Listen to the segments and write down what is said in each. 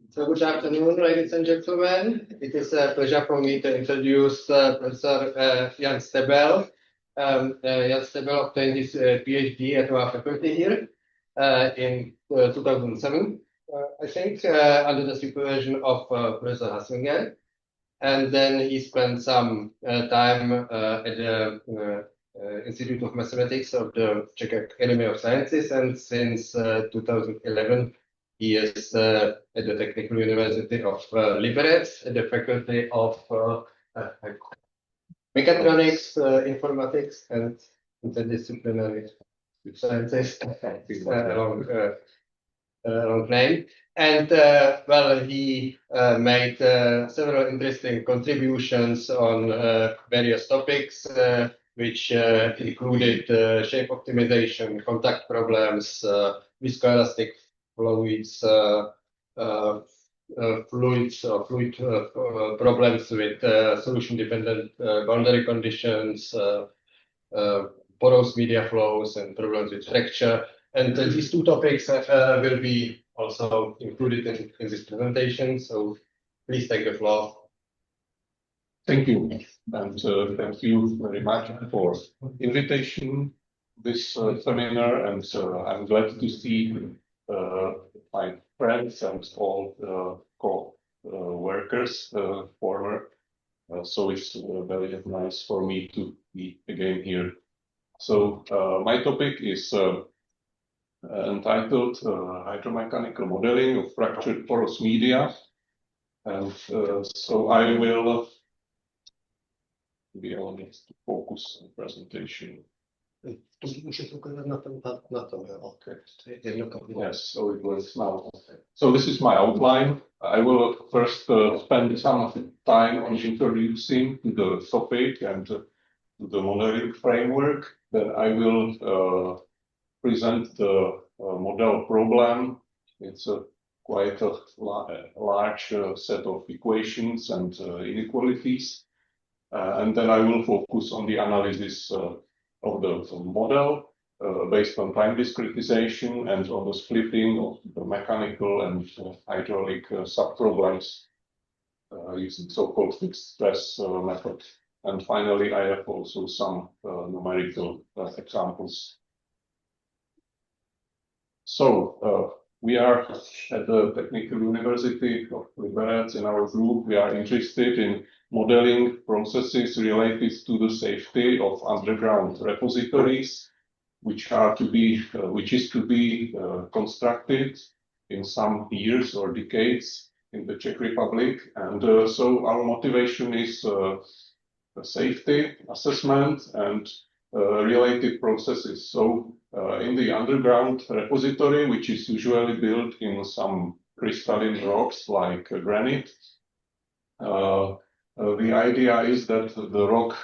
So good afternoon, ladies and gentlemen. It is a pleasure for me to introduce Professor Jan Stebel. Jan Stebel obtained his PhD at our faculty here in 2007, I think, under the supervision of Professor Haslinger. And then he spent some time at the Institute of Mathematics of the Czech Academy of Sciences, and since 2011 he is at the Technical University of Liberec at the Faculty of Mechatronics, Informatics, and Interdisciplinary Sciences. Long name. And well, he made several interesting contributions on various topics, which included shape optimization, contact problems, viscoelastic fluid problems with solution-dependent boundary conditions, porous media flows, and problems with fracture. And these two topics will be also included in this presentation. So please take the floor. Thank you. And thank you very much for invitation this seminar. And I'm glad to see my friends and all co-workers, former. So it's very nice for me to be again here. So my topic is entitled Hydromechanical Modeling of Fractured Porous Media. And so I will be honest to focus on the presentation. Yes, so it works now. So this is my outline. I will first spend some time on introducing the topic and the modeling framework. Then I will present the model problem. It's quite a large set of equations and inequalities. And then I will focus on the analysis of the model based on time discretization and on the splitting of the mechanical and hydraulic subproblems using so-called fixed stress method. And finally, I have also some numerical examples. So we are at the Technical University of Liberec. In our group, we are interested in modeling processes related to the safety of underground repositories, which is to be constructed in some years or decades in the Czech Republic. And so our motivation is safety assessment and related processes. So in the underground repository, which is usually built in some crystalline rocks like granite, the idea is that the rock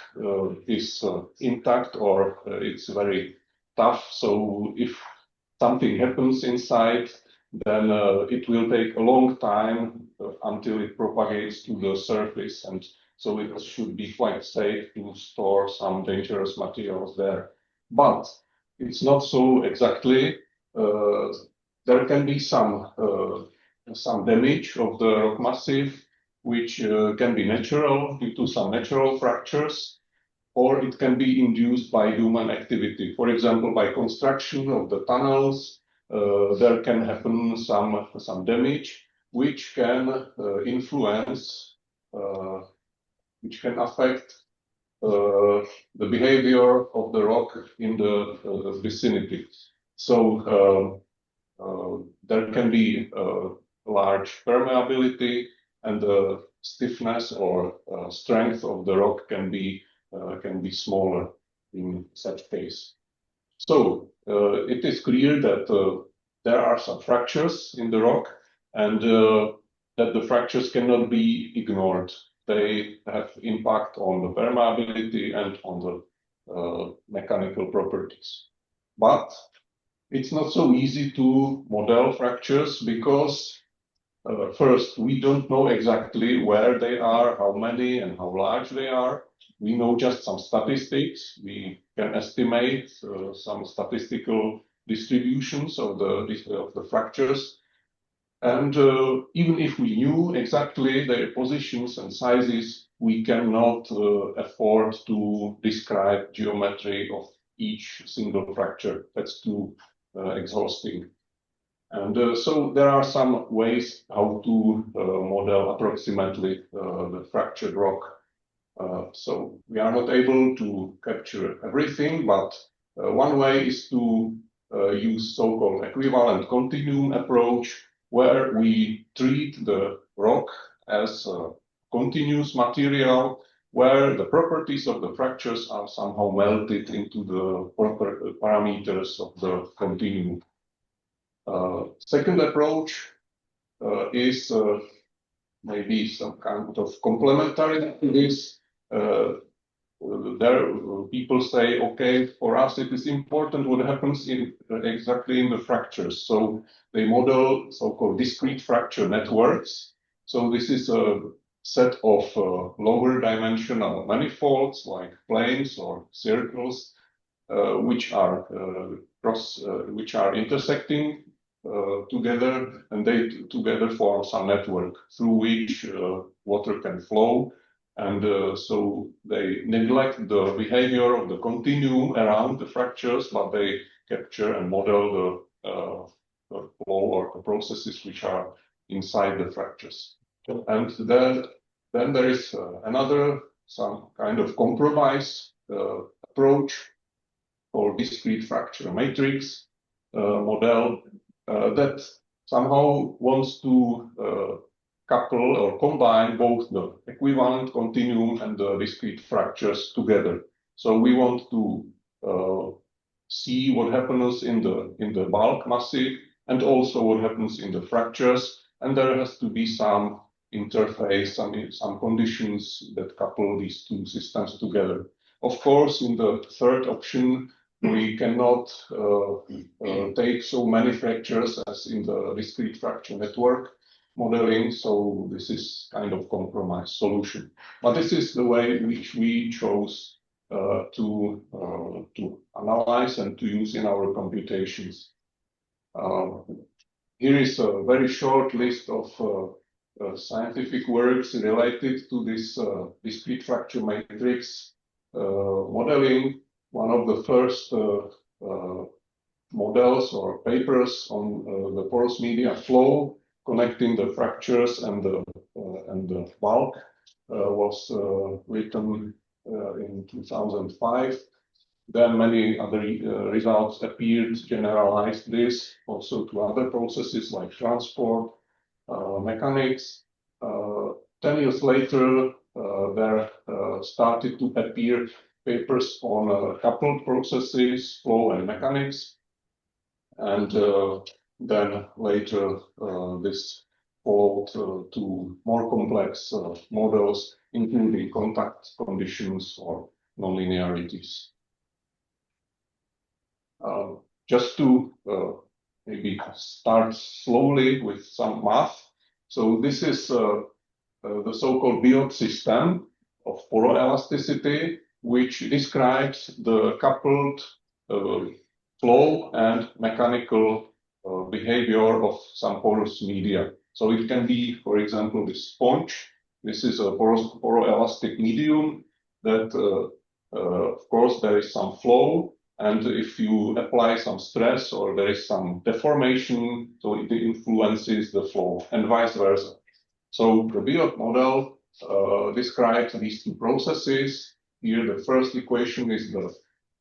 is intact or it's very tough. So if something happens inside, then it will take a long time until it propagates to the surface. And so it should be quite safe to store some dangerous materials there. But it's not so exactly. There can be some damage of the rock massive, which can be natural due to some natural fractures, or it can be induced by human activity. For example, by construction of the tunnels, there can happen some damage, which can influence, which can affect the behavior of the rock in the vicinity. So there can be large permeability, and the stiffness or strength of the rock can be smaller in such case. So it is clear that there are some fractures in the rock, and that the fractures cannot be ignored. They have impact on the permeability and on the mechanical properties. But it's not so easy to model fractures because first, we don't know exactly where they are, how many and how large they are. We know just some statistics. We can estimate some statistical distributions of the fractures. And even if we knew exactly their positions and sizes, we cannot afford to describe geometry of each single fracture. That's too exhausting. And so there are some ways how to model approximately the fractured rock. So we are not able to capture everything, but one way is to use so-called equivalent continuum approach, where we treat the rock as a continuous material, where the properties of the fractures are somehow melted into the proper parameters of the continuum. Second approach is maybe some kind of complementary to this. There, people say, okay, for us it is important what happens in exactly in the fractures. So they model so-called discrete fracture networks. So this is a set of lower dimensional manifolds like planes or circles, which are which are intersecting together, and they together form some network through which water can flow. And so they neglect the behavior of the continuum around the fractures, but they capture and model the flow or the processes which are inside the fractures. And then there is another, some kind of compromise approach called discrete fracture matrix model that somehow wants to couple or combine both the equivalent continuum and the discrete fractures together. So we want to see what happens in the bulk massive and also what happens in the fractures, and there has to be some interface, some conditions that couple these two systems together. Of course, in the third option, we cannot take so many fractures as in the discrete fracture network modeling, so this is kind of compromise solution. But this is the way which we chose to analyze and to use in our computations. Here is a very short list of scientific works related to this discrete fracture matrix modeling. One of the first models or papers on the porous media flow connecting the fractures and the bulk was written in 2005. Then many other results appeared, generalized this also to other processes like transport, mechanics. 10 years later, there started to appear papers on coupled processes, flow and mechanics. And then later, this followed to more complex models, including contact conditions or nonlinearities. Just to maybe start slowly with some math. So this is the so-called Biot system of poroelasticity, which describes the coupled flow and mechanical behavior of some porous media. So it can be, for example, this sponge. This is a poroelastic medium that, of course, there is some flow. And if you apply some stress or there is some deformation, so it influences the flow and vice versa. So the Biot model describes these two processes. Here, the first equation is the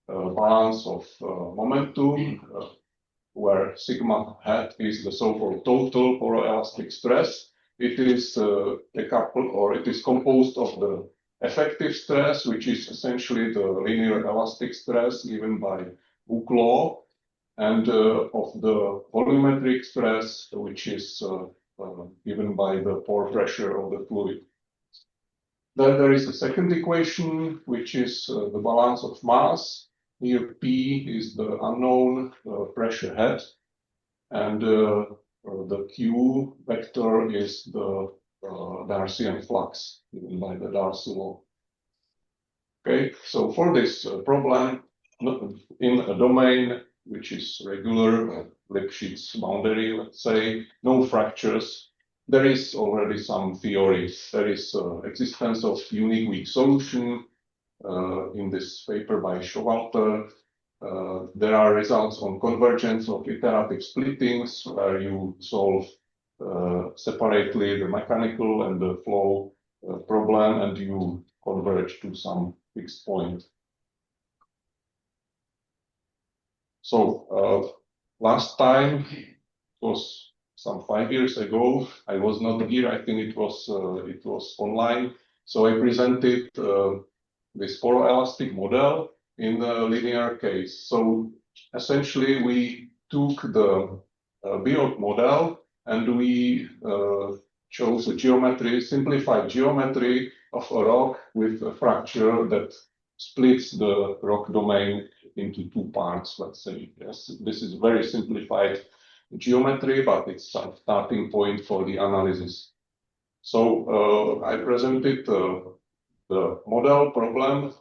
balance of momentum, where sigma hat is the so-called total poroelastic stress. It is decoupled, or it is composed of the effective stress, which is essentially the linear elastic stress given by Hooke law, and of the volumetric stress, which is given by the pore pressure of the fluid. Then there is a second equation, which is the balance of mass. Here P is the unknown pressure head, and the Q vector is the Darcian flux given by the Darcy law. Okay, so for this problem in a domain which is regular Lipschitz boundary, let's say, no fractures. There is already some theory. There is existence of unique weak solution in this paper by Showalter. There are results on convergence of iterative splittings where you solve separately the mechanical and the flow problem and you converge to some fixed point. So last time, it was some 5 years ago, I was not here, I think it was online. So I presented this poroelastic model in the linear case. So essentially we took the Biot model and we chose a geometry, simplified geometry of a rock with a fracture that splits the rock domain into 2 parts, let's say. Yes, this is very simplified geometry, but it's a starting point for the analysis. So I presented the model problem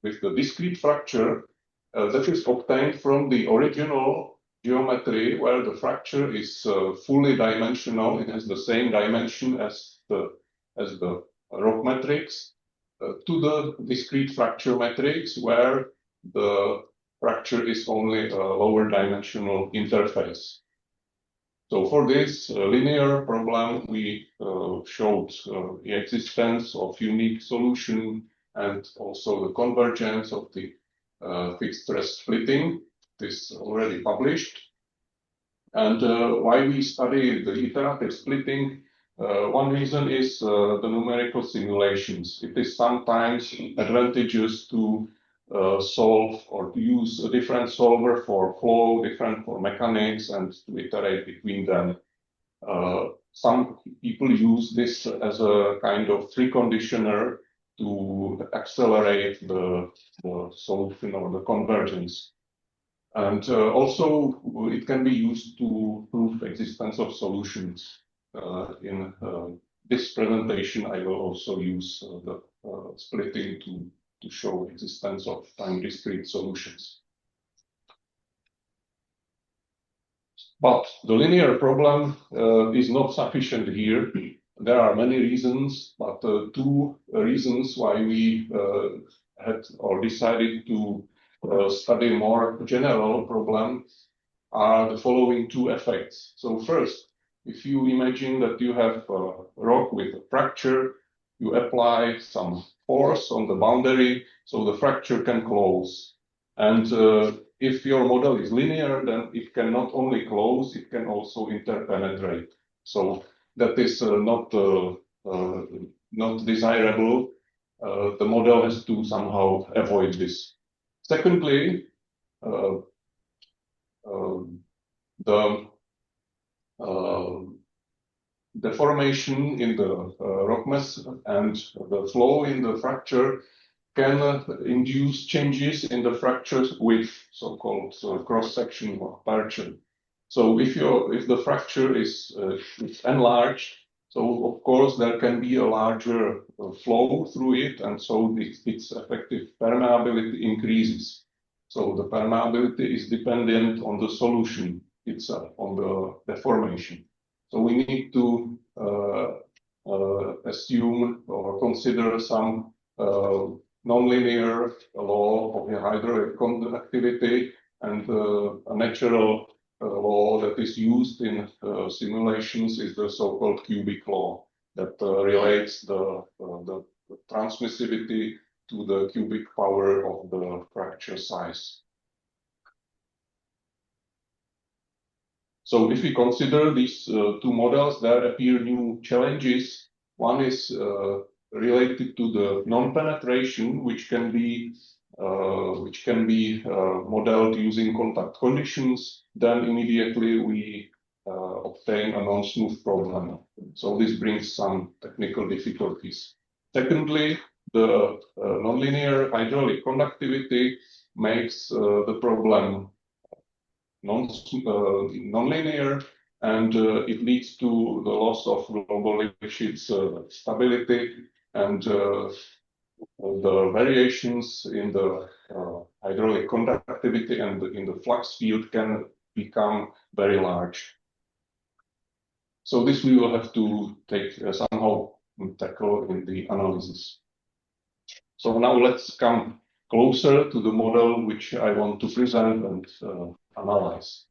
with the discrete fracture that is obtained from the original geometry where the fracture is fully dimensional. It has the same dimension as the rock matrix to the discrete fracture matrix where the fracture is only a lower dimensional interface. So for this linear problem, we showed the existence of unique solution and also the convergence of the fixed stress splitting. This already published. And why we study the iterative splitting? One reason is the numerical simulations. It is sometimes advantageous to solve or to use a different solver for flow, different for mechanics, and to iterate between them. Some people use this as a kind of preconditioner to accelerate the solution or the convergence. And also it can be used to prove existence of solutions. In this presentation, I will also use the splitting to show existence of time discrete solutions. But the linear problem is not sufficient here. There are many reasons, but 2 reasons why we had or decided to study more general problems are the following 2 effects. So first, if you imagine that you have a rock with a fracture, you apply some force on the boundary so the fracture can close. And if your model is linear, then it can not only close, it can also interpenetrate. So that is not desirable. The model has to somehow avoid this. Secondly, the deformation in the rock mass and the flow in the fracture can induce changes in the fracture's width, so-called cross-section or aperture. So if the fracture is enlarged, so of course there can be a larger flow through it, and so its effective permeability increases. So the permeability is dependent on the solution itself, on the deformation. So we need to assume or consider some nonlinear law of the hydraulic conductivity and a natural law that is used in simulations is the so-called cubic law that relates the transmissivity to the cubic power of the fracture size. So if we consider these 2 models, there appear new challenges. One is related to the non-penetration, which can be modeled using contact conditions. Then immediately we obtain a non-smooth problem. So this brings some technical difficulties. Secondly, the nonlinear hydraulic conductivity makes the problem non-linear, and it leads to the loss of global Lipschitz stability, and the variations in the hydraulic conductivity and in the flux field can become very large. So this we will have to take somehow tackle in the analysis. So now let's come closer to the model which I want to present and analyze.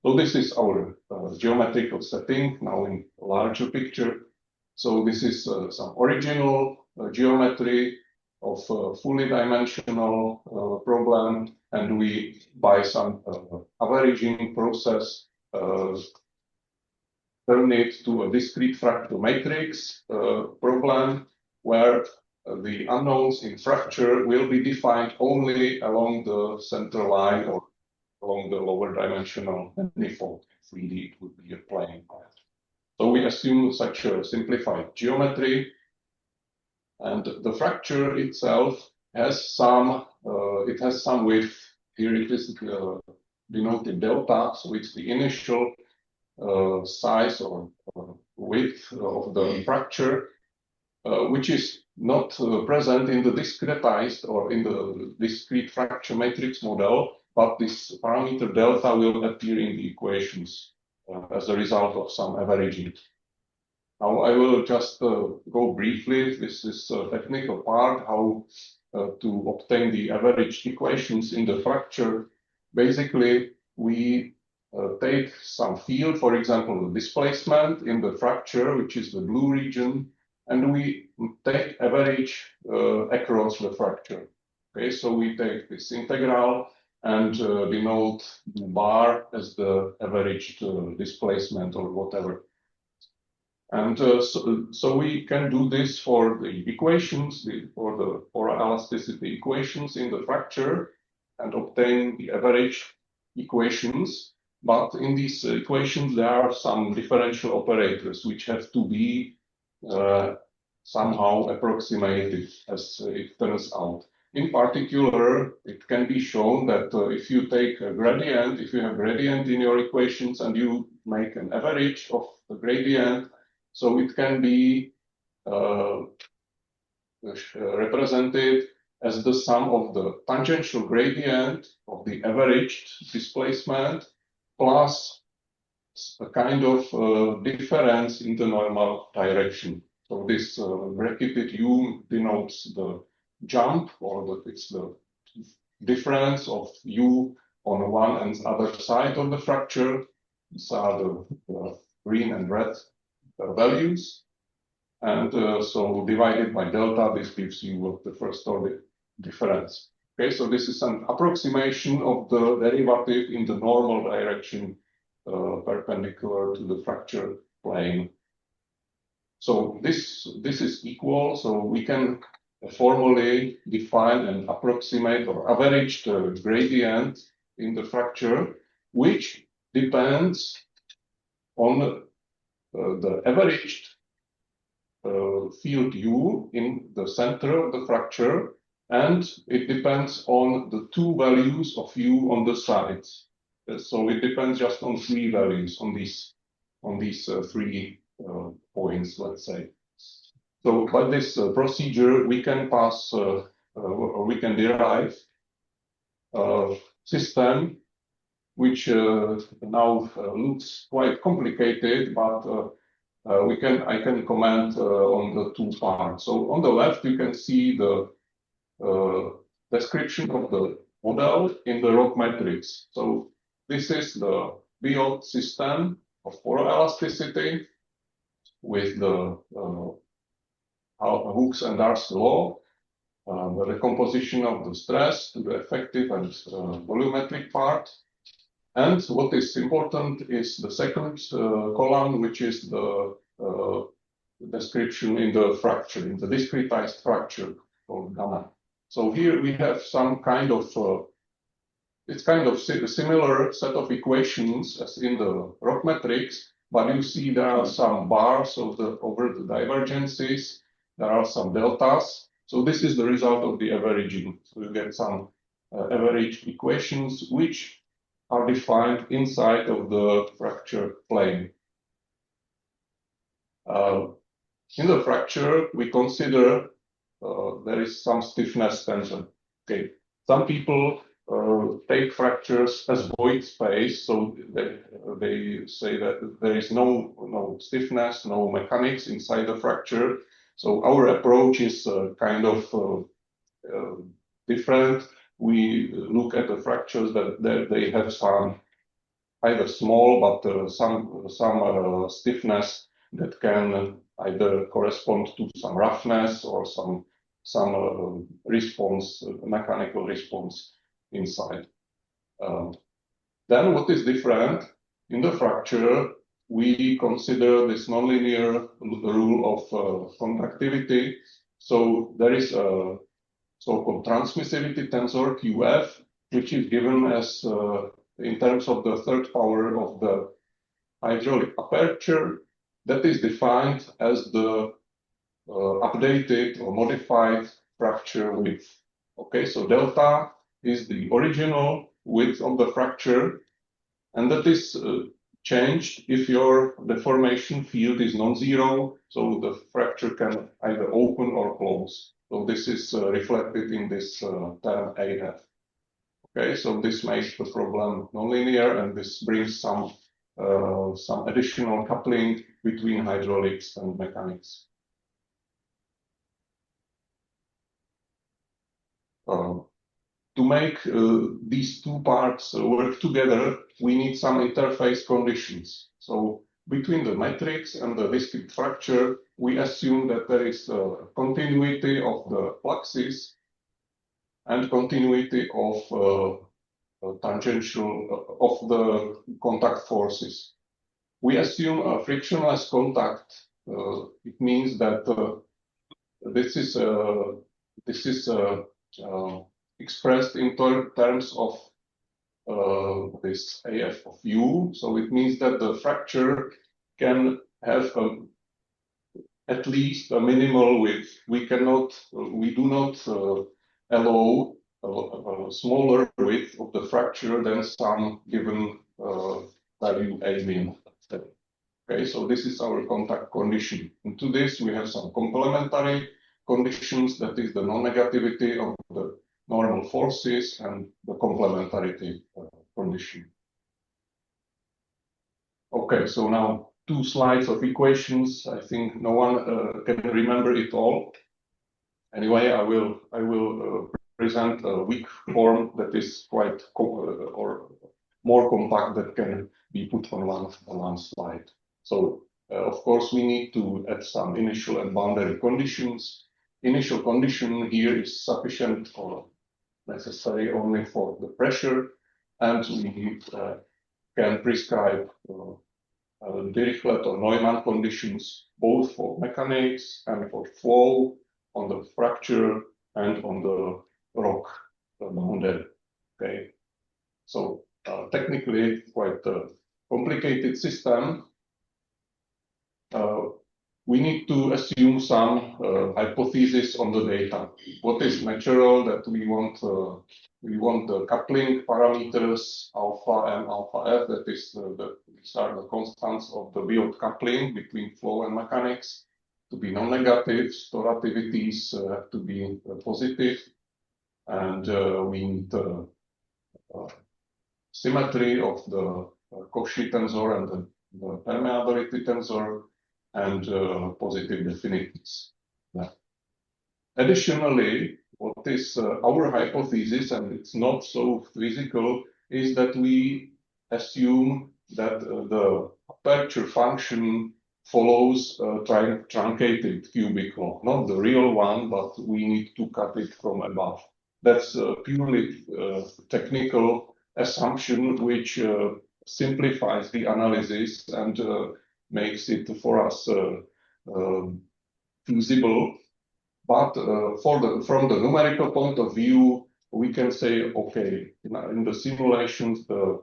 So this is our geometrical setting now in a larger picture. So this is some original geometry of fully dimensional problem, and we, by some averaging process, turn it to a discrete fractal matrix problem where the unknowns in fracture will be defined only along the center line or along the lower dimensional manifold. 3D, it would be a plane. So we assume such a simplified geometry, and the fracture itself has some width. Here it is denoted delta, so it's the initial size or width of the fracture, which is not present in the discretized or in the discrete fracture matrix model, but this parameter delta will appear in the equations as a result of some averaging. Now I will just go briefly. This is a technical part, how to obtain the averaged equations in the fracture. Basically, we take some field, for example, the displacement in the fracture, which is the blue region, and we take average across the fracture. Okay, so we take this integral and denote the bar as the averaged displacement or whatever. And so we can do this for the equations, for the elasticity equations in the fracture, and obtain the average equations. But in these equations, there are some differential operators which have to be somehow approximated, as it turns out. In particular, it can be shown that if you take a gradient, if you have gradient in your equations and you make an average of the gradient, so it can be represented as the sum of the tangential gradient of the averaged displacement plus a kind of difference in the normal direction. So this bracketed u denotes the jump, or it's the difference of u on one and other side of the fracture. These are the green and red values. And so divided by delta, this gives you the first order difference. Okay, so this is an approximation of the derivative in the normal direction perpendicular to the fracture plane. So this is equal, so we can formally define and approximate or average the gradient in the fracture, which depends on the averaged field u in the center of the fracture, and it depends on the two values of u on the sides. So it depends just on three values on these 3 points, let's say. So by this procedure, we can pass or we can derive a system which now looks quite complicated, but I can comment on the two parts. So on the left, you can see the description of the model in the rock matrix. So this is the Biot system of poroelasticity with the Hooke's and Darcy law, the recomposition of the stress to the effective and volumetric part. And what is important is the second column, which is the description in the fracture, in the discretized fracture called gamma. So here we have some kind of, it's kind of a similar set of equations as in the rock matrix, but you see there are some bars over the divergences, there are some deltas. So this is the result of the averaging. So you get some average equations which are defined inside of the fracture plane. In the fracture, we consider there is some stiffness tensor. Okay, some people take fractures as void space, so they say that there is no stiffness, no mechanics inside the fracture. So our approach is kind of different. We look at the fractures that they have some either small but some stiffness that can either correspond to some roughness or some response, mechanical response inside. Then what is different in the fracture? We consider this nonlinear rule of conductivity. So there is a so-called transmissivity tensor QF, which is given as in terms of the third power of the hydraulic aperture, that is defined as the updated or modified fracture width. Okay, so delta is the original width of the fracture, and that is changed if your deformation field is non-zero, so the fracture can either open or close. So this is reflected in this term AF. Okay, so this makes the problem nonlinear, and this brings some additional coupling between hydraulics and mechanics. To make these two parts work together, we need some interface conditions. So between the matrix and the discrete fracture, we assume that there is a continuity of the fluxes and continuity of tangential of the contact forces. We assume a frictionless contact. It means that this is expressed in terms of this AF of U. So it means that the fracture can have at least a minimal width. We do not allow a smaller width of the fracture than some given value A min. Okay, so this is our contact condition. And to this, we have some complementary conditions, that is the non-negativity of the normal forces and the complementarity condition. Okay, so now 2 slides of equations. I think no one can remember it all. Anyway, I will present a weak form that is quite or more compact, that can be put on one slide. So of course we need to add some initial and boundary conditions. Initial condition here is sufficient or necessary only for the pressure, and we can prescribe Dirichlet or Neumann conditions both for mechanics and for flow on the fracture and on the rock boundary. Okay, so technically quite a complicated system. We need to assume some hypothesis on the data. What is natural that we want the coupling parameters alpha and alpha f, that is these are the constants of the Biot coupling between flow and mechanics, to be non-negative. Storativities have to be positive, and we need symmetry of the Cauchy tensor and the permeability tensor, and positive definities. Yeah. Additionally, what is our hypothesis, and it's not so physical, is that we assume that the aperture function follows a truncated cubic law, not the real one, but we need to cut it from above. That's a purely technical assumption, which simplifies the analysis and makes it for us feasible. But from the numerical point of view, we can say, okay, in the simulations, the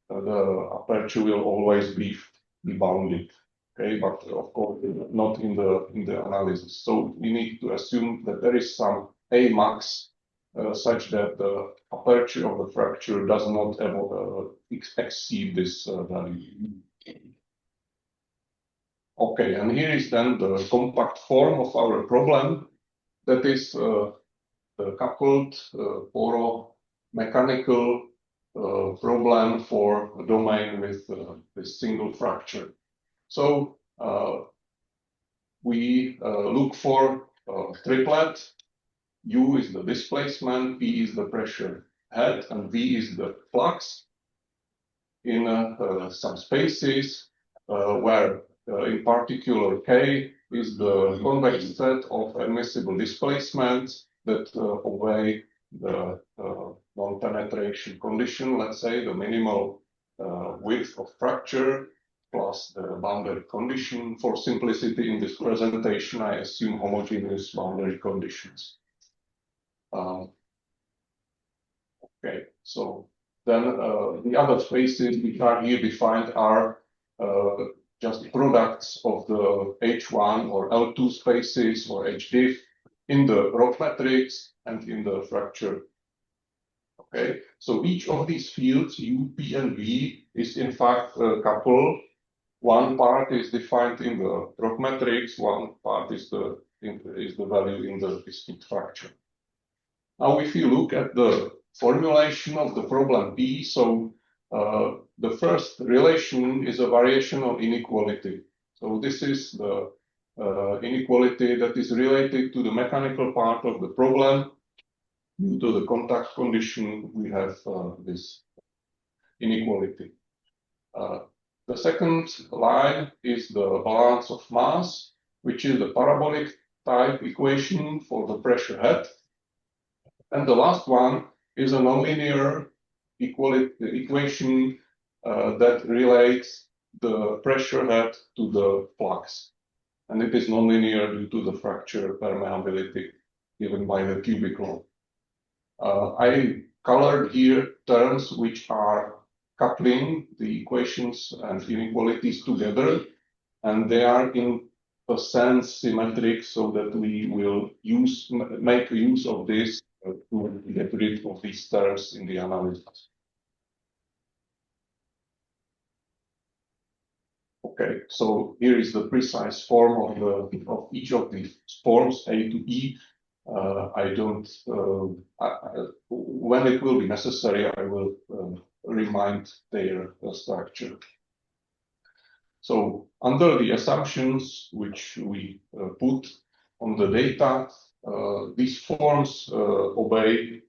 aperture will always be bounded. Okay, but of course not in the analysis. So we need to assume that there is some A max such that the aperture of the fracture does not ever exceed this value. Okay, and here is then the compact form of our problem. that is the coupled poromechanical problem for a domain with single fracture. So we look for a triplet. U is the displacement, P is the pressure head, and V is the flux in some spaces where in particular K is the convex set of admissible displacements that obey the non-penetration condition, let's say the minimal width of fracture plus the boundary condition. For simplicity in this presentation, I assume homogeneous boundary conditions. Okay, so then the other spaces which are here defined are just products of the H1 or L2 spaces or HDIF in the rock matrix and in the fracture. Okay, so each of these fields, U, P, and V, is in fact a couple. One part is defined in the rock matrix, one part is the value in the discrete fracture. Now, if you look at the formulation of the problem P, so the first relation is a variational inequality. So this is the inequality that is related to the mechanical part of the problem. Due to the contact condition, we have this inequality. The second line is the balance of mass, which is the parabolic type equation for the pressure head. And the last one is a nonlinear equation that relates the pressure head to the flux. And it is nonlinear due to the fracture permeability given by the cubic law. I colored here terms which are coupling the equations and inequalities together, and they are in a sense symmetric, so that we will make use of this to get rid of these terms in the analysis. Okay, so here is the precise form of each of these forms, A to E. When it will be necessary, I will remind their structure. So under the assumptions which we put on the data, these forms obey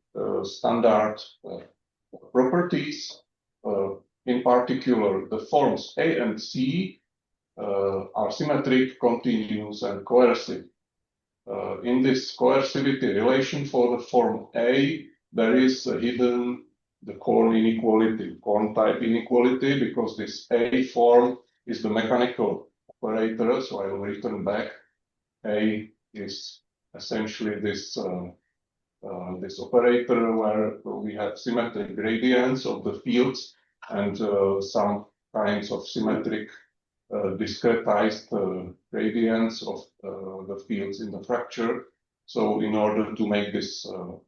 standard properties. In particular, the forms A and C are symmetric, continuous, and coercive. In this coercivity relation for the form A, there is hidden the Korn inequality, Korn type inequality, because this A form is the mechanical operator. So I will return back. A is essentially this operator where we have symmetric gradients of the fields and some kinds of symmetric discretized gradients of the fields in the fracture. So in order to make this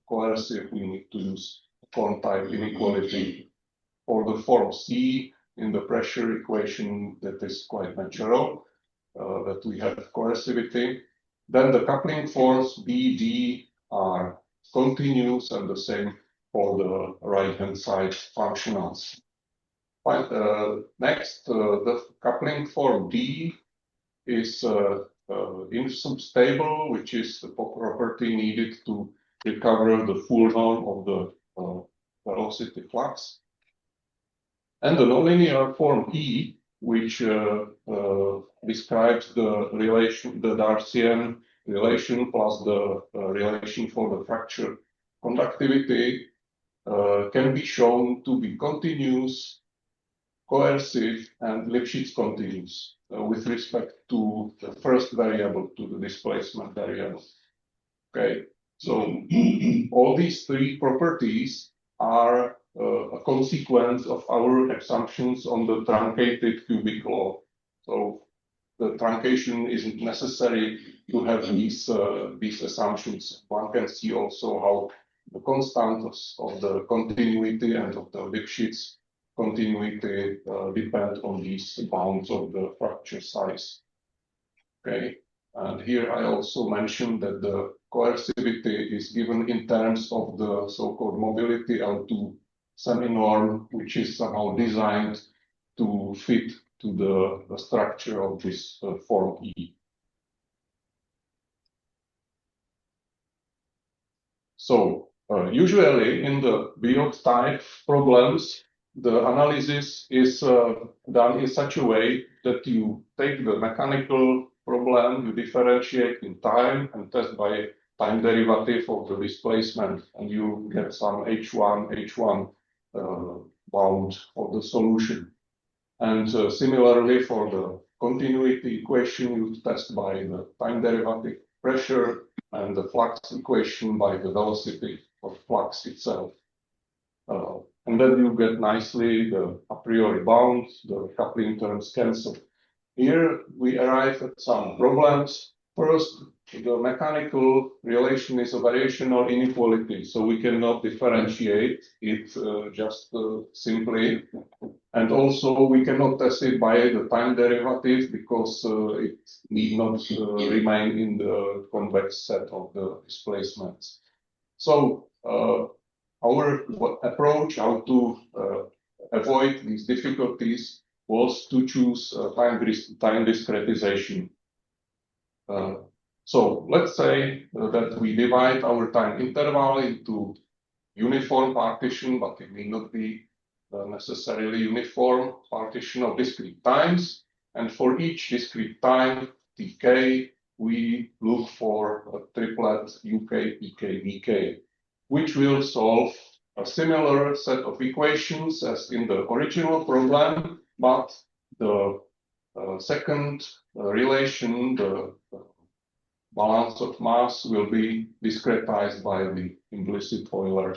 coercive, we need to use Korn type inequality. For the form C in the pressure equation, that is quite natural, that we have coercivity. Then the coupling forms B, D are continuous, and the same for the right-hand side functionals. Next, the coupling form D is insubstable, which is the property needed to recover the full norm of the velocity flux. And the nonlinear form E, which describes the relation, the Darcian relation plus the relation for the fracture conductivity, can be shown to be continuous, coercive, and Lipschitz continuous with respect to the first variable, to the displacement variable. Okay, so all these three properties are a consequence of our assumptions on the truncated cubic law. So the truncation isn't necessary to have these assumptions. One can see also how the constants of the continuity and of the Lipschitz continuity depend on these bounds of the fracture size. Okay, and here I also mentioned that the coercivity is given in terms of the so-called mobility L2 semi-norm, which is somehow designed to fit to the structure of this form E. So usually in the Biot type problems, the analysis is done in such a way that you take the mechanical problem, you differentiate in time and test by time derivative of the displacement, and you get some H1 bound of the solution. And similarly for the continuity equation, you test by the time derivative pressure and the flux equation by the velocity of flux itself. And then you get nicely the a priori bounds, the coupling terms cancel. Here we arrive at some problems. First, the mechanical relation is a variational inequality, so we cannot differentiate it just simply. And also we cannot test it by the time derivative because it need not remain in the convex set of the displacements. So our approach how to avoid these difficulties was to choose time discretization. So let's say that we divide our time interval into uniform partition, but it may not be necessarily uniform partition of discrete times. And for each discrete time, tk, we look for a triplet uk, pk, vk, which will solve a similar set of equations as in the original problem, but the second relation, the balance of mass, will be discretized by the implicit Euler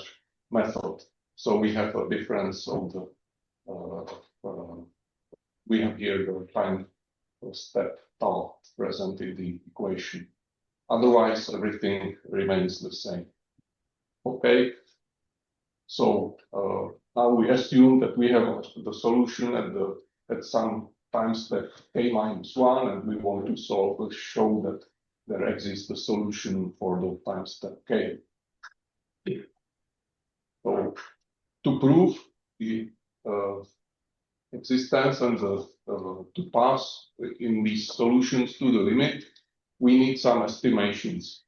method. So we have a difference of the, we have here the time step tau present in the equation. Otherwise, everything remains the same. Okay, so now we assume that we have the solution at some time step k minus 1, and we want to show that there exists a solution for the time step k. So to prove the existence and to pass in these solutions to the limit, we need some estimations.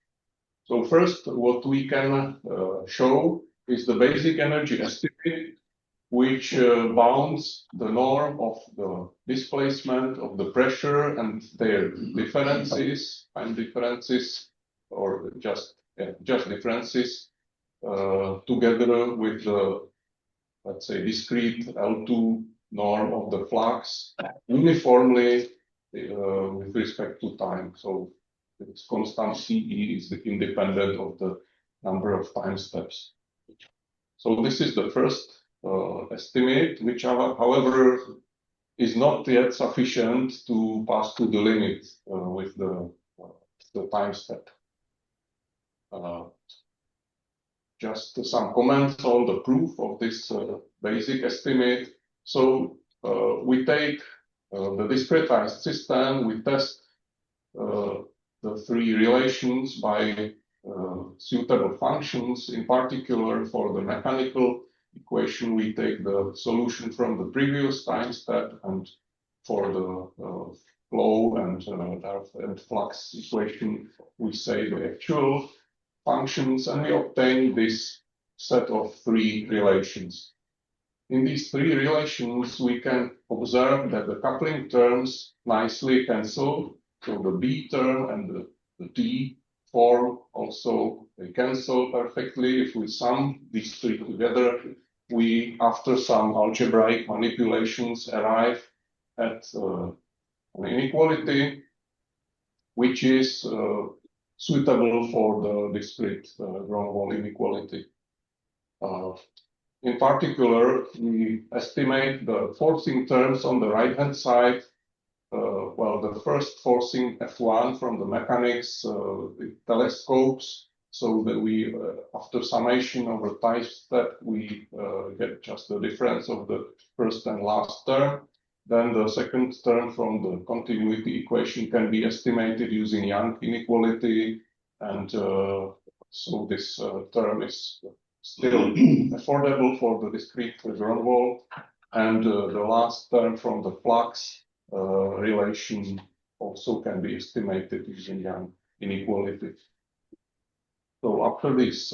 So first, what we can show is the basic energy estimate, which bounds the norm of the displacement of the pressure and their differences, time differences, or just differences, together with the, let's say, discrete L2 norm of the flux uniformly with respect to time. So its constant CE is independent of the number of time steps. So this is the first estimate, which however is not yet sufficient to pass to the limit with the time step. Just some comments on the proof of this basic estimate. So we take the discretized system, we test the three relations by suitable functions. In particular, for the mechanical equation, we take the solution from the previous time step, and for the flow and flux equation, we say the actual functions, and we obtain this set of three relations. In these three relations, we can observe that the coupling terms nicely cancel. So the B term and the D form also, they cancel perfectly. If we sum these three together, we, after some algebraic manipulations, arrive at an inequality which is suitable for the discrete Gromov inequality. In particular, we estimate the forcing terms on the right-hand side. Well, the first forcing F1 from the mechanics, the telescopes, so that we, after summation over time step, we get just the difference of the first and last term. Then the second term from the continuity equation can be estimated using Young inequality. and so this term is still affordable for the discrete ground wall. And the last term from the flux relation also can be estimated using Young inequality. So after this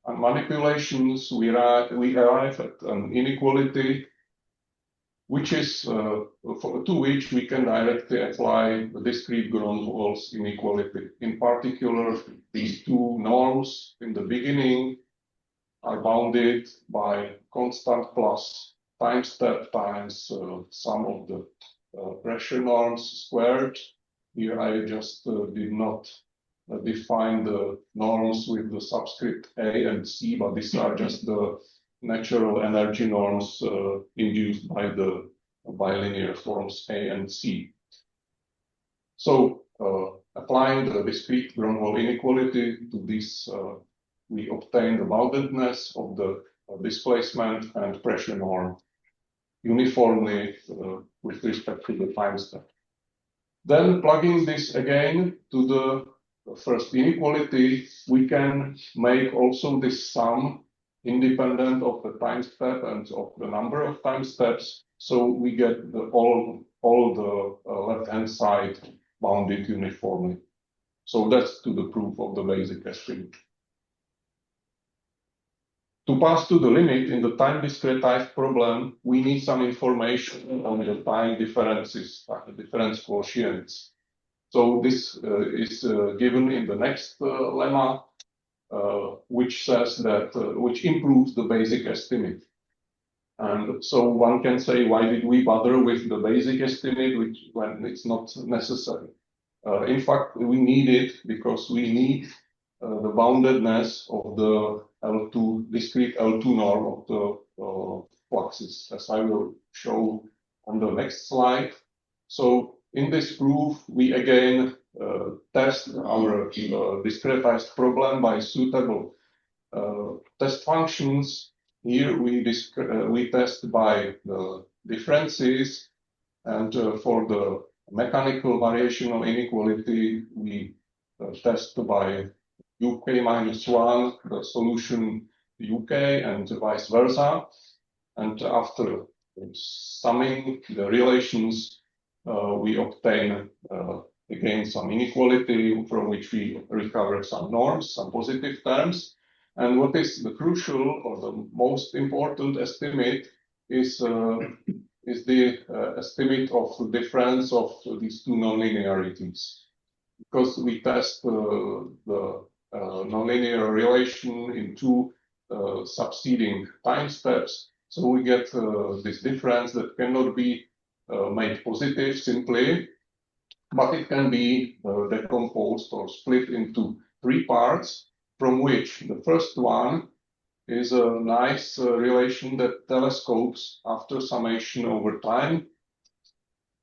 manipulations, we arrive at an inequality which is to which we can directly apply the discrete ground walls inequality. In particular, these two norms in the beginning are bounded by constant plus time step times sum of the pressure norms squared. Here I just did not define the norms with the subscript A and C, but these are just the natural energy norms induced by the bilinear forms A and C. So applying the discrete ground wall inequality to this, we obtain the boundedness of the displacement and pressure norm uniformly with respect to the time step. Then plugging this again to the first inequality, we can make also this sum independent of the time step and of the number of time steps. So we get all the left-hand side bounded uniformly. So that's to the proof of the basic estimate. To pass to the limit in the time discretized problem, we need some information on the time differences, the difference quotients. So this is given in the next lemma, which says that, which improves the basic estimate. And so one can say, why did we bother with the basic estimate when it's not necessary? In fact, we need it because we need the boundedness of the L2, discrete L2 norm of the fluxes, as I will show on the next slide. So in this proof, we again test our discretized problem by suitable test functions. Here we test by the differences, and for the mechanical variational inequality, we test by UK minus 1, the solution UK, and vice versa. And after summing the relations, we obtain again some inequality from which we recover some norms, some positive terms. And what is the crucial or the most important estimate is the estimate of the difference of these two nonlinearities. Because we test the nonlinear relation in two succeeding time steps, so we get this difference that cannot be made positive simply, but it can be decomposed or split into three parts, from which the first one is a nice relation that telescopes after summation over time.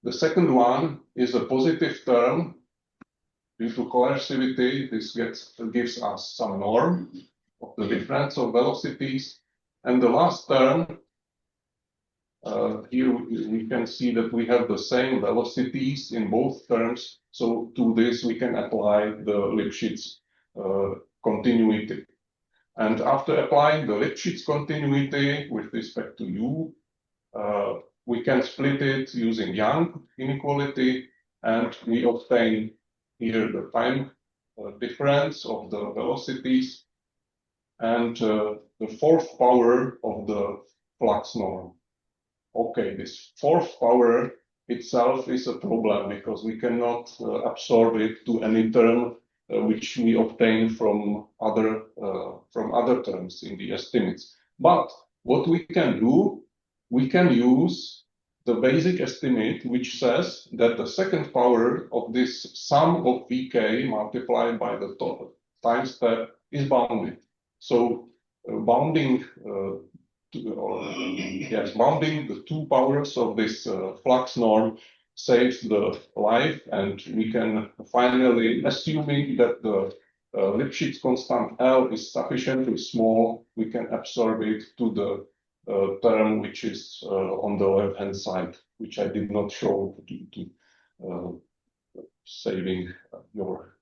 The second one is a positive term. Due to coercivity, this gives us some norm of the difference of velocities. And the last term, here we can see that we have the same velocities in both terms. So to this, we can apply the Lipschitz continuity. And after applying the Lipschitz continuity with respect to u, we can split it using Young inequality, and we obtain here the time difference of the velocities and the fourth power of the flux norm. Okay, this fourth power itself is a problem because we cannot absorb it to any term which we obtain from other terms in the estimates. But what we can do, we can use the basic estimate, which says that the second power of this sum of Vk multiplied by the total time step is bounded. So bounding the two powers of this flux norm saves the life, and we can finally, assuming that the Lipschitz constant L is sufficiently small, we can absorb it to the term which is on the left-hand side, which I did not show due to saving your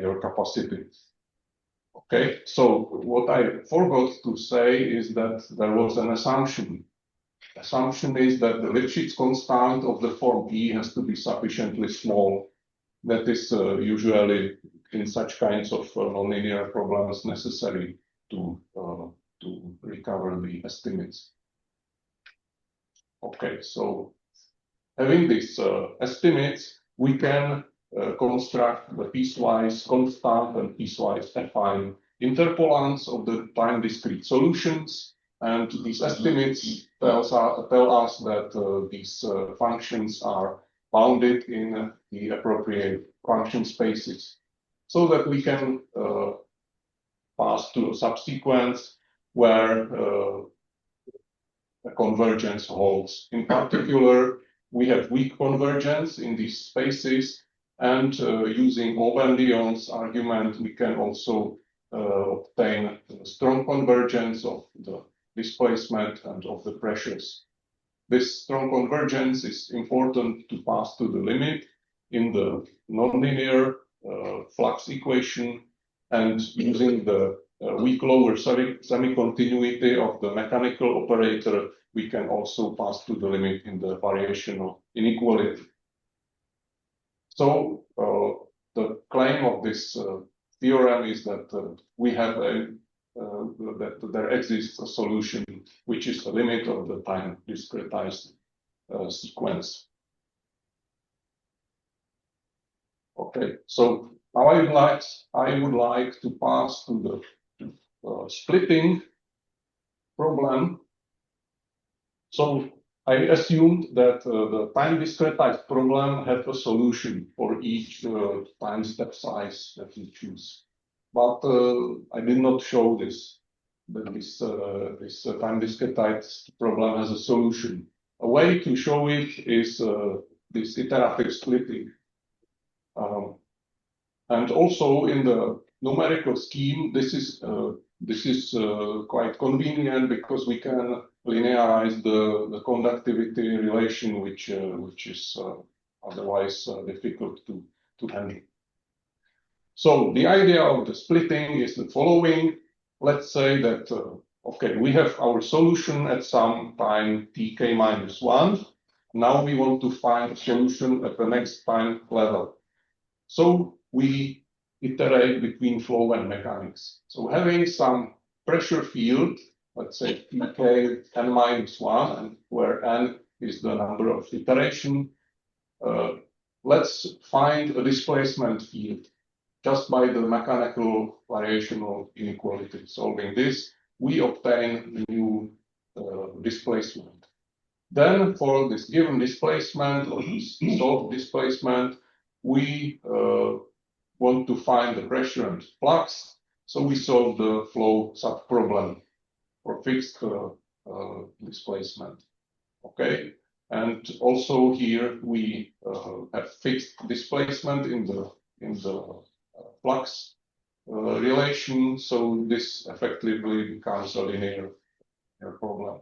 your capacity. Okay, so what I forgot to say is that there was an assumption. Assumption is that the Lipschitz constant of the form E has to be sufficiently small. That is usually in such kinds of nonlinear problems necessary to recover the estimates. Okay, so having these estimates, we can construct the piecewise constant and piecewise affine interpolants of the time discrete solutions. And these estimates tell us that these functions are bounded in the appropriate function spaces, so that we can pass to a subsequence where a convergence holds. In particular, we have weak convergence in these spaces, and using Owen-Lyon's argument, we can also obtain strong convergence of the displacement and of the pressures. This strong convergence is important to pass to the limit in the nonlinear flux equation, and using the weak lower semi-continuity of the mechanical operator, we can also pass to the limit in the variational inequality. So the claim of this theorem is that we have that there exists a solution which is the limit of the time discretized sequence. Okay, so now I would like to pass to the splitting problem. So I assumed that the time discretized problem had a solution for each time step size that we choose. But I did not show this, that this time discretized problem has a solution. A way to show it is this iterative splitting. And also in the numerical scheme, this is quite convenient because we can linearize the conductivity relation, which is otherwise difficult to handle. So the idea of the splitting is the following. Let's say that okay, we have our solution at some time tk minus 1. Now we want to find a solution at the next time level. So we iterate between flow and mechanics. So having some pressure field, let's say tk n minus 1, and where n is the number of iteration, let's find a displacement field just by the mechanical variational inequality. Solving this, we obtain a new displacement. Then for this given displacement or this solved displacement, we want to find the pressure and flux. So we solve the flow subproblem for fixed displacement. Okay, and also here we have fixed displacement in the flux relation. So this effectively becomes a linear problem.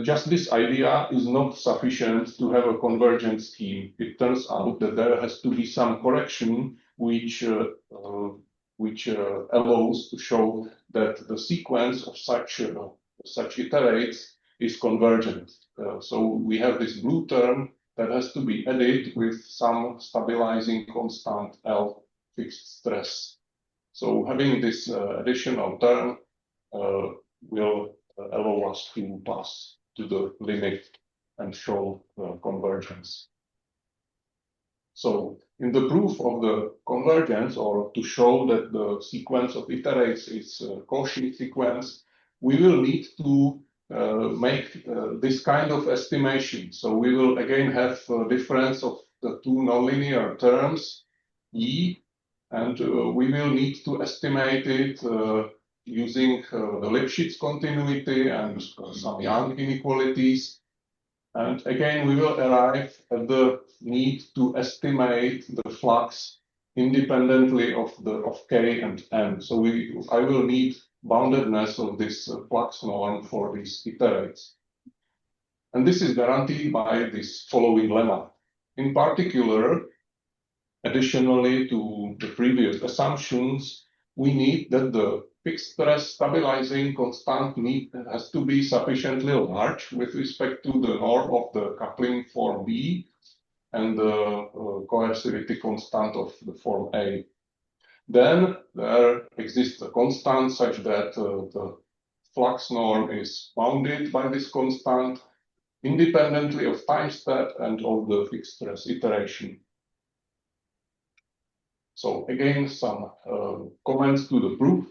Just this idea is not sufficient to have a convergent scheme. It turns out that there has to be some correction which allows to show that the sequence of such iterates is convergent. So we have this blue term that has to be added with some stabilizing constant L fixed stress. So having this additional term will allow us to pass to the limit and show convergence. So in the proof of the convergence, or to show that the sequence of iterates is a Cauchy sequence, we will need to make this kind of estimation. So we will again have a difference of the two nonlinear terms, E, and we will need to estimate it using the Lipschitz continuity and some Young inequalities. And again, we will arrive at the need to estimate the flux independently of K and N. So I will need boundedness of this flux norm for these iterates. And this is guaranteed by this following lemma. in particular, additionally to the previous assumptions, we need that the fixed stress stabilizing constant has to be sufficiently large with respect to the norm of the coupling form B and the coercivity constant of the form A. Then there exists a constant such that the flux norm is bounded by this constant independently of time step and of the fixed stress iteration. So again, some comments to the proof.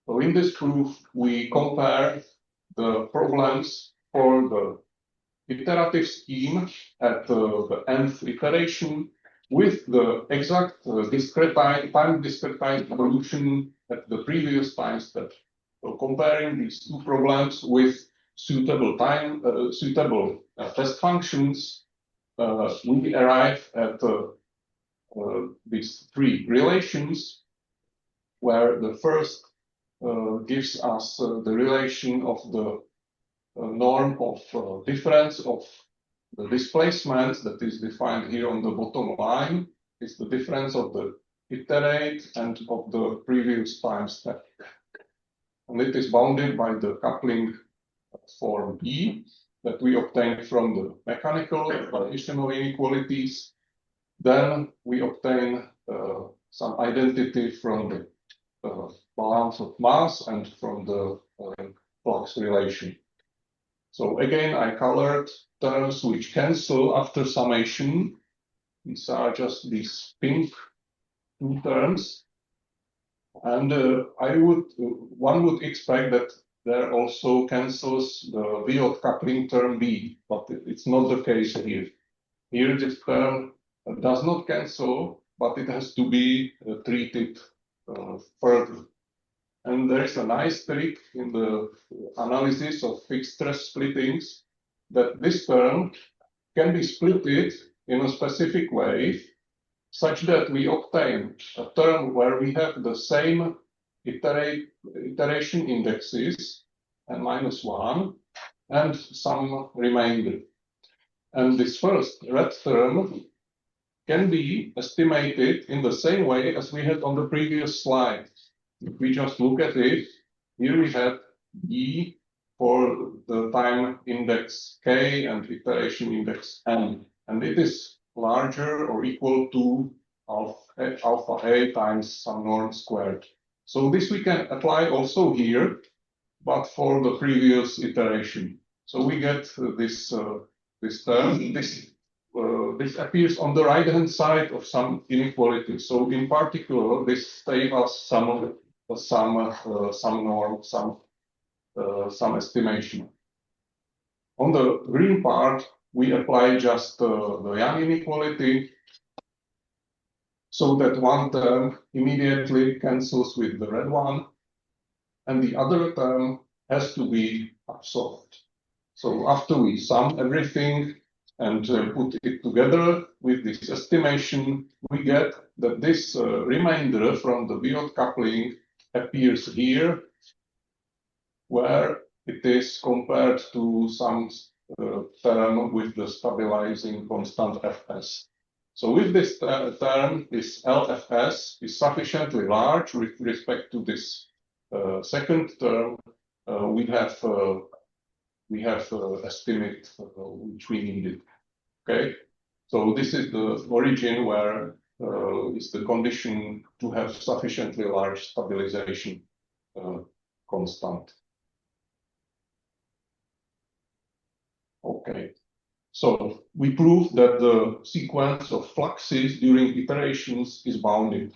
So in this proof, we compare the problems for the iterative scheme at the nth iteration with the exact time discretized solution at the previous time step. So comparing these two problems with suitable test functions, we arrive at these three relations, where the first gives us the relation of the norm of difference of the displacement that is defined here on the bottom line, is the difference of the iterate and of the previous time step. And it is bounded by the coupling form B that we obtain from the mechanical additional inequalities. Then we obtain some identity from the balance of mass and from the flux relation. So again, I colored terms which cancel after summation. These are just these pink two terms. And one would expect that there also cancels the Viot coupling term B, but it's not the case here. Here this term does not cancel, but it has to be treated further. And there is a nice trick in the analysis of fixed stress splittings that this term can be splitted in a specific way such that we obtain a term where we have the same iteration indexes and -1 and some remainder. And this first red term can be estimated in the same way as we had on the previous slide. If we just look at it, here we have E for the time index K and iteration index N. And it is larger or equal to alpha A times some norm squared. So this we can apply also here, but for the previous iteration. So we get this term. This appears on the right-hand side of some inequality. So in particular, this saves us some norm, some estimation. On the green part, we apply just the Young inequality, so that one term immediately cancels with the red one, and the other term has to be absorbed. So after we sum everything and put it together with this estimation, we get that this remainder from the Viot coupling appears here, where it is compared to some term with the stabilizing constant Fs. So with this term, this LFS is sufficiently large with respect to this second term. We have estimate which we needed. Okay, so this is the origin where is the condition to have sufficiently large stabilization constant. Okay, so we prove that the sequence of fluxes during iterations is bounded.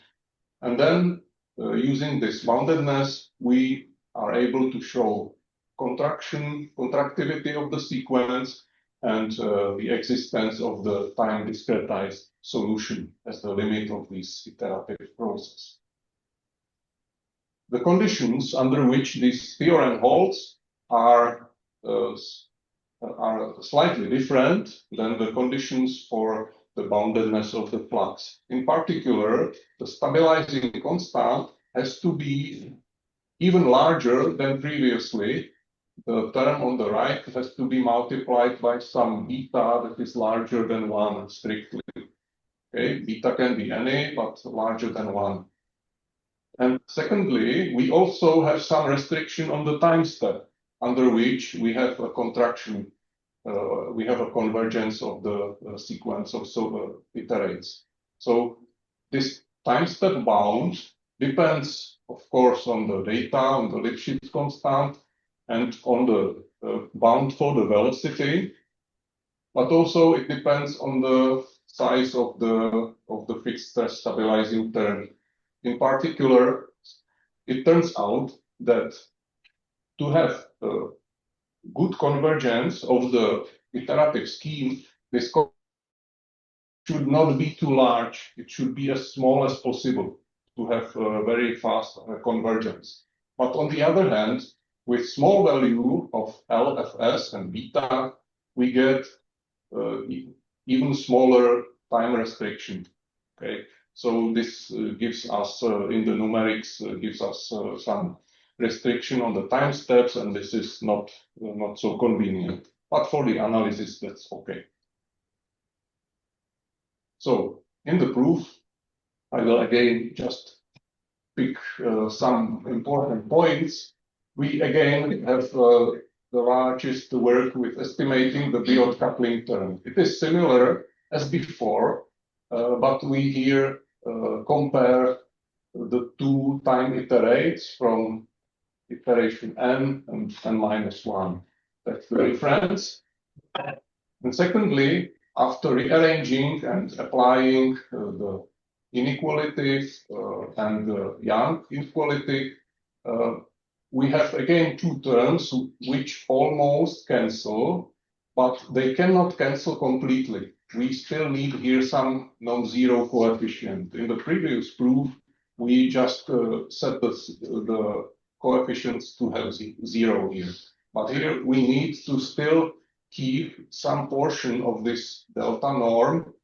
And then using this boundedness, we are able to show contractivity of the sequence and the existence of the time discretized solution as the limit of this iterative process. The conditions under which this theorem holds are slightly different than the conditions for the boundedness of the flux. In particular, the stabilizing constant has to be even larger than previously the term on the right has to be multiplied by some beta that is larger than 1 strictly. Okay, beta can be any, but larger than 1. And secondly, we also have some restriction on the time step, under which we have a contraction, we have a convergence of the sequence of iterates. So this time step bound depends, of course, on the data, on the Lipschitz constant, and on the bound for the velocity, but also it depends on the size of the fixed stress stabilizing term. In particular, it turns out that to have good convergence of the iterative scheme, this should not be too large. It should be as small as possible to have very fast convergence. But on the other hand, with small value of LFS and beta, we get even smaller time restriction. Okay, so this gives us in the numerics gives us some restriction on the time steps, and this is not so convenient. But for the analysis, that's okay. So in the proof, I will again just pick some important points. We again have the largest work with estimating the Biot coupling term. It is similar as before, but we here compare the two time iterates from iteration n and n-1. That's the difference. And secondly, after rearranging and applying the inequality and the Young inequality, we have again two terms which almost cancel, but they cannot cancel completely. We still need here some non-zero coefficient. In the previous proof, we just set the coefficients to have zero here. But here we need to still keep some portion of this delta norm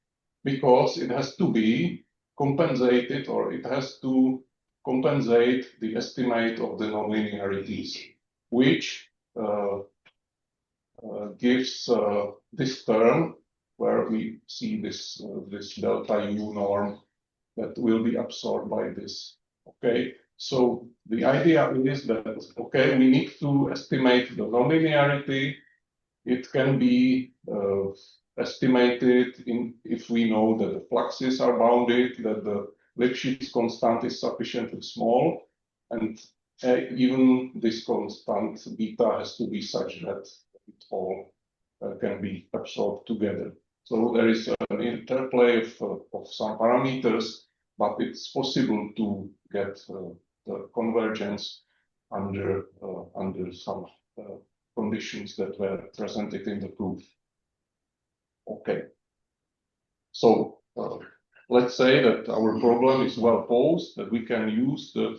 because it has to be compensated, or it has to compensate the estimate of the nonlinearities, which gives this term where we see this delta U norm that will be absorbed by this. Okay, so the idea is that, okay, we need to estimate the nonlinearity. It can be estimated if we know that the fluxes are bounded, that the Lipschitz constant is sufficiently small, and even this constant beta has to be such that it all can be absorbed together. So there is an interplay of some parameters, but it's possible to get the convergence under some conditions that were presented in the proof. Okay, so let's say that our problem is well posed, that we can use the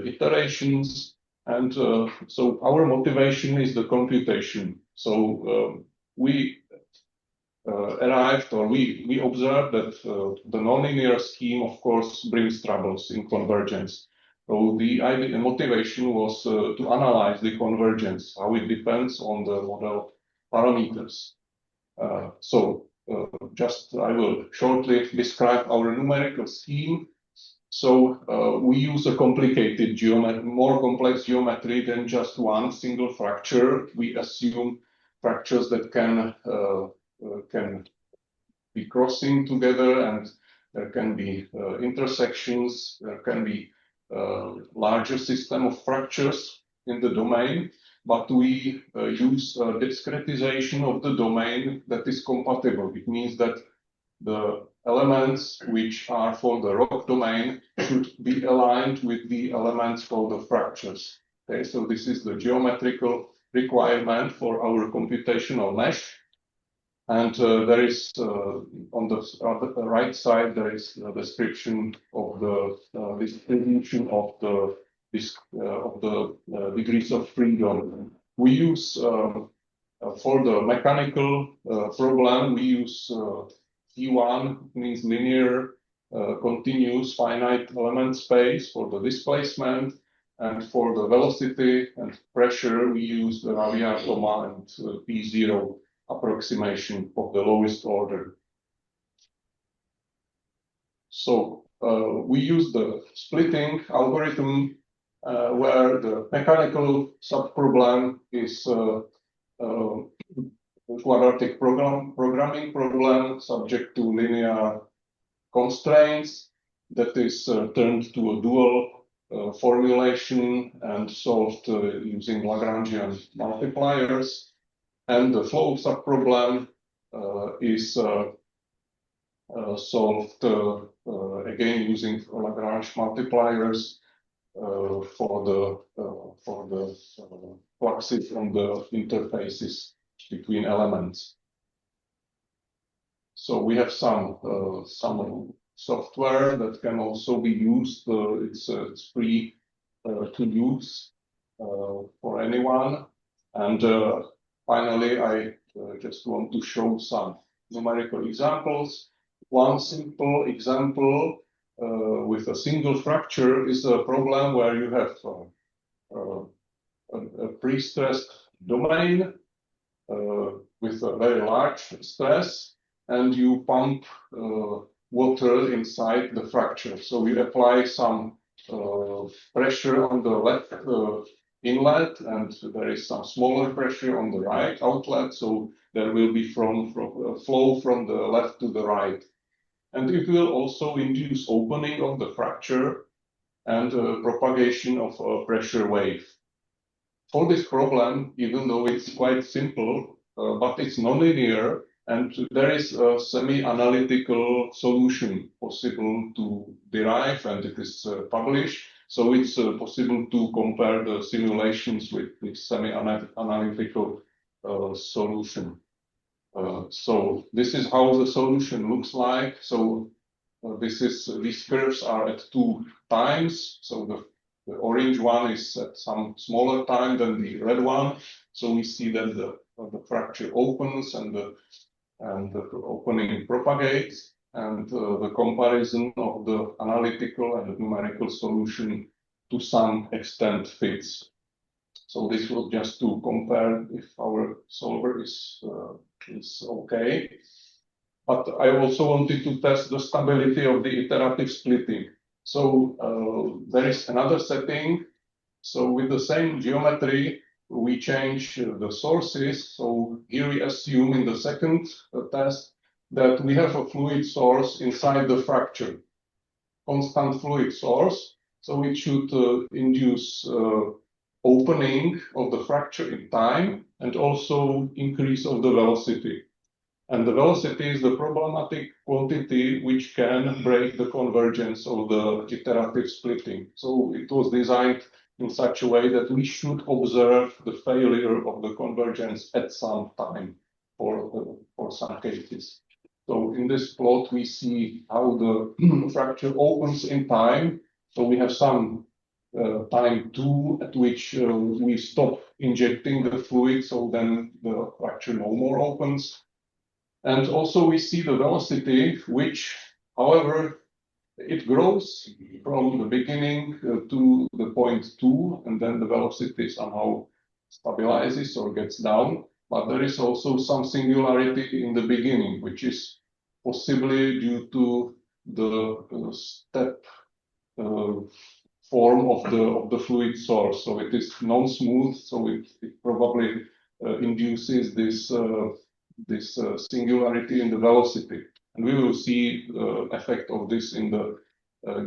iterations, and so our motivation is the computation. So we arrived, or we observed that the nonlinear scheme, of course, brings troubles in convergence. So the motivation was to analyze the convergence, how it depends on the model parameters. So just I will shortly describe our numerical scheme. So we use a complicated geometry, more complex geometry than just one single fracture. We assume fractures that can be crossing together, and there can be intersections, there can be larger system of fractures in the domain, but we use a discretization of the domain that is compatible. It means that the elements which are for the rock domain should be aligned with the elements for the fractures. Okay, so this is the geometrical requirement for our computational mesh. And there is on the right side, there is a description of the distribution of the degrees of freedom. We use for the mechanical problem, we use T1, means linear continuous finite element space for the displacement. And for the velocity and pressure, we use the Ravier-Thoma and P0 approximation of the lowest order. So we use the splitting algorithm where the mechanical subproblem is quadratic programming problem subject to linear constraints that is turned to a dual formulation and solved using Lagrangian multipliers. And the flow subproblem is solved again using Lagrange multipliers for the fluxes on the interfaces between elements. So we have some software that can also be used. It's free to use for anyone. And finally, I just want to show some numerical examples. One simple example with a single fracture is a problem where you have a pre-stressed domain with a very large stress, and you pump water inside the fracture. So you apply some pressure on the left inlet, and there is some smaller pressure on the right outlet. So there will be flow from the left to the right. And it will also induce opening of the fracture and propagation of a pressure wave. For this problem, even though it's quite simple, but it's nonlinear, and there is a semi-analytical solution possible to derive, and it is published. So it's possible to compare the simulations with semi-analytical solution. So this is how the solution looks like. So these curves are at 2 times. So the orange one is at some smaller time than the red one. So we see that the fracture opens and the opening propagates, and the comparison of the analytical and the numerical solution to some extent fits. So this was just to compare if our solver is okay. But I also wanted to test the stability of the iterative splitting. So there is another setting. So with the same geometry, we change the sources. So here we assume in the second test that we have a fluid source inside the fracture, constant fluid source. So it should induce opening of the fracture in time and also increase of the velocity. And the velocity is the problematic quantity which can break the convergence of the iterative splitting. So it was designed in such a way that we should observe the failure of the convergence at some time for some cases. So in this plot, we see how the fracture opens in time. So we have some time 2 at which we stop injecting the fluid, so then the fracture no more opens. And also we see the velocity, which, however, it grows from the beginning to the point 2, and then the velocity somehow stabilizes or gets down. But there is also some singularity in the beginning, which is possibly due to the step form of the fluid source. So it is non-smooth, so it probably induces this singularity in the velocity. And we will see the effect of this in the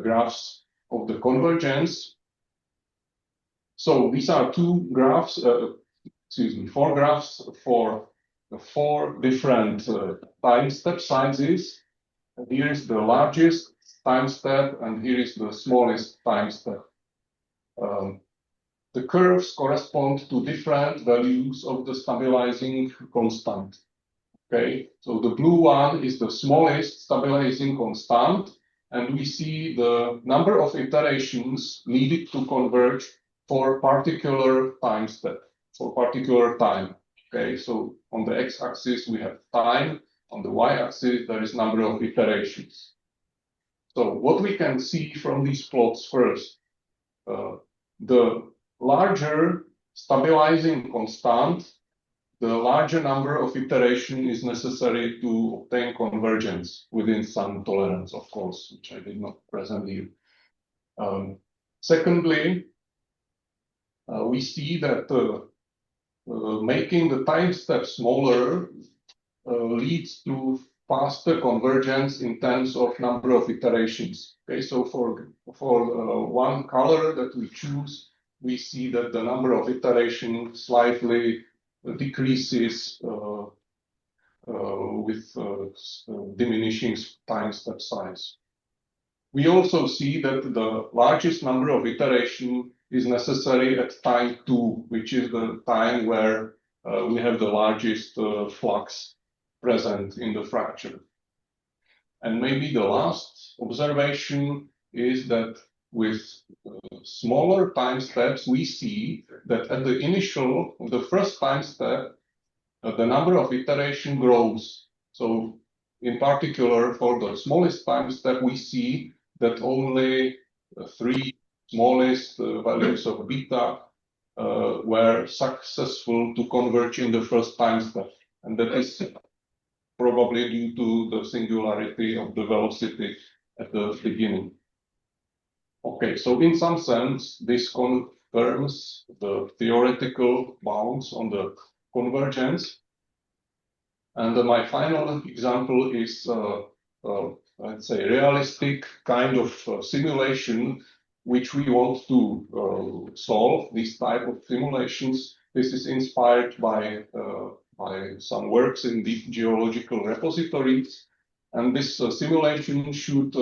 graphs of the convergence. So these are 4 graphs for 4 different time step sizes. Here is the largest time step, and here is the smallest time step. The curves correspond to different values of the stabilizing constant. Okay, so the blue one is the smallest stabilizing constant, and we see the number of iterations needed to converge for particular time step, for particular time. Okay, so on the x-axis we have time, on the y-axis there is number of iterations. So what we can see from these plots first, the larger stabilizing constant, the larger number of iterations is necessary to obtain convergence within some tolerance, of course, which I did not present here. Secondly, we see that making the time step smaller leads to faster convergence in terms of number of iterations. Okay, so for one color that we choose, we see that the number of iterations slightly decreases with diminishing time step size. We also see that the largest number of iterations is necessary at time 2, which is the time where we have the largest flux present in the fracture. And maybe the last observation is that with smaller time steps, we see that at the first time step, the number of iteration grows. So in particular, for the smallest time step, we see that only 3 smallest values of beta were successful to converge in the first time step. And that is probably due to the singularity of the velocity at the beginning. Okay, so in some sense, this confirms the theoretical bounds on the convergence. And my final example is, let's say, realistic kind of simulation which we want to solve, this type of simulations. This is inspired by some works in deep geological repositories. And this simulation should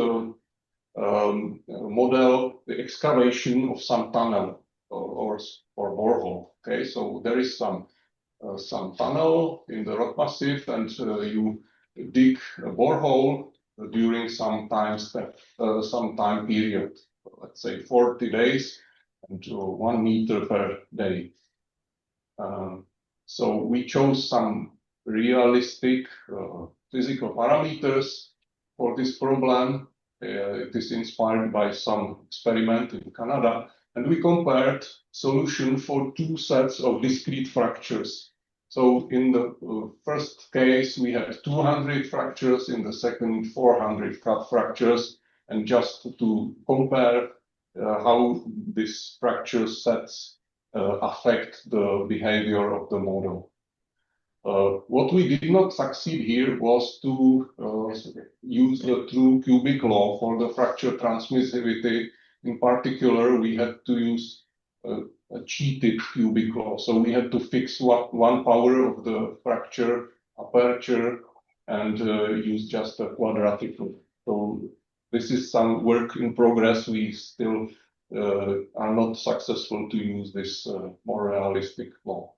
model the excavation of some tunnel or borehole. Okay, so there is some tunnel in the rock massif, and you dig a borehole during some time period, let's say 40 days and 1 meter per day. So we chose some realistic physical parameters for this problem. It is inspired by some experiment in Canada, and we compared solution for 2 sets of discrete fractures. So in the first case, we had 200 fractures, in the second 400 cut fractures, and just to compare how these fracture sets affect the behavior of the model. What we did not succeed here was to use the true cubic law for the fracture transmissivity. In particular, we had to use a cheated cubic law. So we had to fix 1 power of the fracture aperture and use just a quadratic law. So this is some work in progress. We still are not successful to use this more realistic law.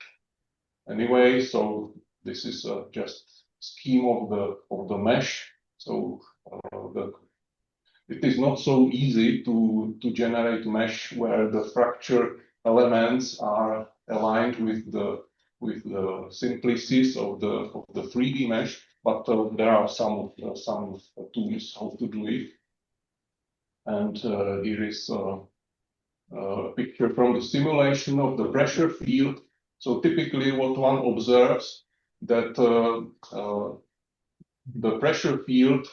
Anyway, so this is just scheme of the mesh. So it is not so easy to generate mesh where the fracture elements are aligned with the simplices of the 3D mesh, but there are some tools how to do it. And here is a picture from the simulation of the pressure field. So typically what one observes that the pressure field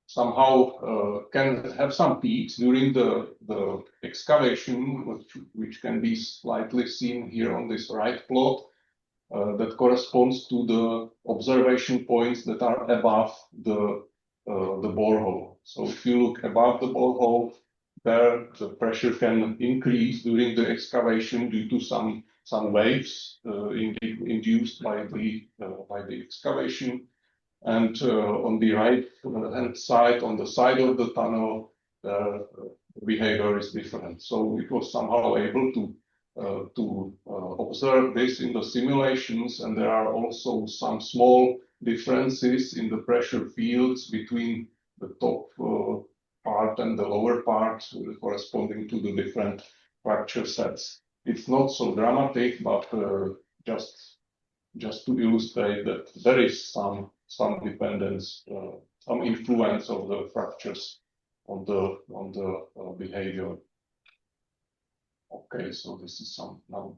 somehow can have some peaks during the excavation, which can be slightly seen here on this right plot, that corresponds to the observation points that are above the borehole. So if you look above the borehole, there the pressure can increase during the excavation due to some waves induced by the excavation. And on the right hand side, on the side of the tunnel, the behavior is different. So it was somehow able to observe this in the simulations, and there are also some small differences in the pressure fields between the top part and the lower part, corresponding to the different fracture sets. It's not so dramatic, but just to illustrate that there is some dependence, some influence of the fractures on the behavior. Okay, so this is some now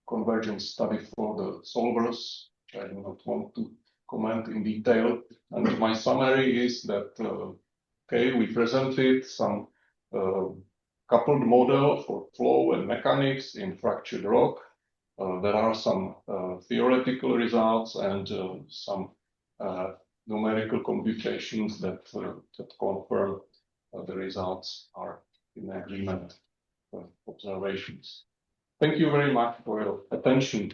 convergence study for the solvers, which I do not want to comment in detail. And my summary is that okay, we presented some coupled model for flow and mechanics in fractured rock. There are some theoretical results and some numerical computations that confirm the results are in agreement with observations. Thank you very much for your attention.